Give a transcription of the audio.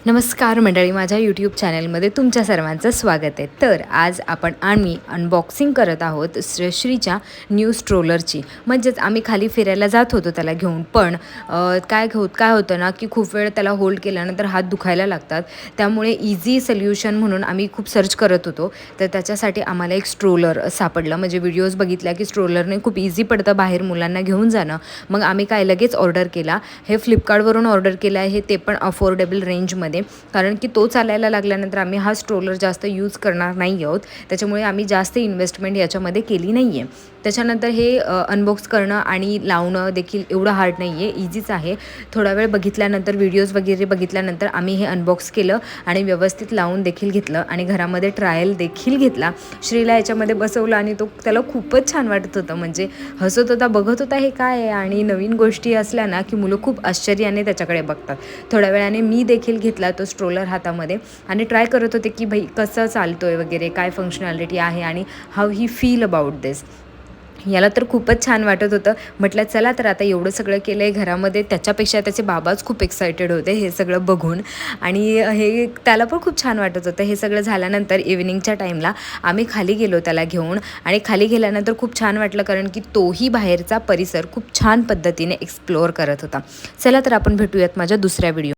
नमस्कार मंडळी, माझ्या यूट्यूब चॅनलमध्ये तुमच्या सर्वांचं स्वागत आहे. तर आज आम्ही अनबॉक्सिंग करत आहोत श्रीच्या न्यू स्ट्रोलरची. म्हणजेच आम्ही खाली फिरायला जात होतो त्याला घेऊन, पण काय होतं ना की खूप वेळ त्याला होल्ड केल्यानंतर हात दुखायला लागतात. त्यामुळे इझी सोल्युशन म्हणून आम्ही खूप सर्च करत होतो. तर त्याच्यासाठी आम्हाला एक स्ट्रोलर सापडलं. म्हणजे व्हिडिओज बघितल्या की स्ट्रोलरने खूप इझी पडतं बाहेर मुलांना घेऊन जाणं. मग आम्ही काय लगेच ऑर्डर केला. हे फ्लिपकार्टवरून ऑर्डर केलं आहे, ते पण अफोर्डेबल रेंजमध्ये. कारण की तो चालायला लागल्यानंतर आम्ही हा स्ट्रोलर जास्त यूज करणार नाही आहोत. त्याच्यामुळे आम्ही जास्त इन्व्हेस्टमेंट याच्यामध्ये केली नाही आहे. त्याच्यानंतर हे अनबॉक्स करणं आणि लावणं देखील एवढं हार्ड नाही आहे, इझीच आहे. थोडा वेळ बघितल्यानंतर व्हिडिओज वगैरे बघितल्यानंतर आम्ही हे अनबॉक्स केलं आणि व्यवस्थित लावून देखील घेतलं आणि घरामध्ये ट्रायल देखील घेतला. श्रीला याच्यामध्ये बसवलं आणि त्याला खूपच छान वाटत होतं. म्हणजे हसत होता, बघत होता हे काय आहे. आणि नवीन गोष्टी असल्या ना की मुलं खूप आश्चर्याने त्याच्याकडे बघतात. थोड्या वेळाने मी देखील घेतला तो स्ट्रोलर हातामध्ये आणि ट्राय करत होते की भाई कसं चालतोय वगैरे, काय फंक्शनॅलिटी आहे आणि हाऊ ही फील अबाउट दिस. याला तर खूपच छान वाटत होतं. म्हटलं चला तर आता एवढं सगळं केलं आहे घरामध्ये. त्याच्यापेक्षा त्याचे बाबाच खूप एक्सायटेड होते हे सगळं बघून आणि हे त्याला पण खूप छान वाटत होतं. हे सगळं झाल्यानंतर इव्हिनिंगच्या टाईमला आम्ही खाली गेलो त्याला घेऊन आणि खाली गेल्यानंतर खूप छान वाटलं, कारण की तोही बाहेरचा परिसर खूप छान पद्धतीने एक्सप्लोअर करत होता. चला तर आपण भेटूयात माझ्या दुसऱ्या व्हिडिओ.